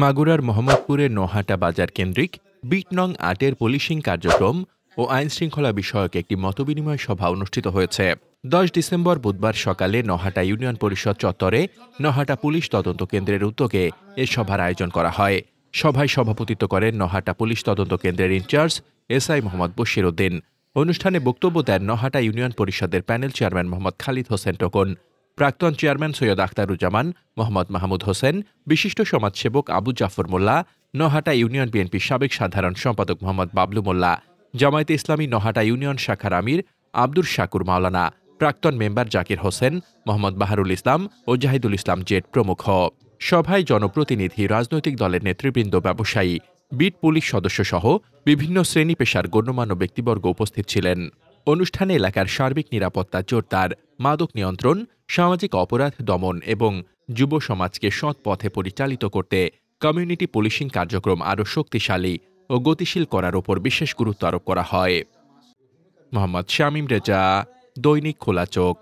মাগুরার মোহাম্মদপুরের নোহাটা বাজার কেন্দ্রিক বিট নং ৮-এর পুলিশিং কার্যক্রম ও আইনশৃঙ্খলা বিষয়ক একটি মতবিনিময় সভা অনুষ্ঠিত হয়েছে। ১০ ডিসেম্বর বুধবার সকালে নোহাটা ইউনিয়ন পরিষদ চত্বরে নোহাটা পুলিশ তদন্ত কেন্দ্রের উদ্যোগে এ সভার আয়োজন করা হয়। সভায় সভাপতিত্ব করেন নোহাটা পুলিশ তদন্ত কেন্দ্রের ইনচার্জ এসআই মোহাম্মদ বশির উদ্দিন। অনুষ্ঠানে বক্তব্য দেন নোহাটা ইউনিয়ন পরিষদের panel chairman Mohammad Khalid Hossain token, প্রাক্তন চেয়ারম্যান সৈয়দ আখতারুজ্জামান, মোহাম্মদ মাহমুদ হোসেন, বিশিষ্ট সমাজসেবক আবু জাফর মোল্লা, নোহাটা ইউনিয়ন বিএনপির সাবেক সাধারণ সম্পাদক মোহাম্মদ বাবলু মোল্লা, জামায়াতে ইসলামী নোহাটা ইউনিয়ন শাখার আমির আব্দুর শাকুর মাওলানা, প্রাক্তন মেম্বার জাকির হোসেন, মোহাম্মদ বাহারুল ইসলাম ও জাহিদুল ইসলাম জেট প্রমুখ। সভায় জনপ্রতিনিধি, রাজনৈতিক দলের নেতৃবৃন্দ, ব্যবসায়ী, বিট পুলিশ সদস্যসহ বিভিন্ন শ্রেণী পেশার গণ্যমান্য ব্যক্তিবর্গ উপস্থিত ছিলেন। অনুষ্ঠানে এলাকার সার্বিক নিরাপত্তা জোরদার, মাদক নিয়ন্ত্রণ, সামাজিক অপরাধ দমন এবং যুব সমাজকে সৎ পথে পরিচালিত করতে কমিউনিটি পুলিশিং কার্যক্রম আরও শক্তিশালী ও গতিশীল করার উপর বিশেষ গুরুত্ব আরোপ করা হয়। মোহাম্মদ শামীম রেজা, দৈনিক খোলা চোখ।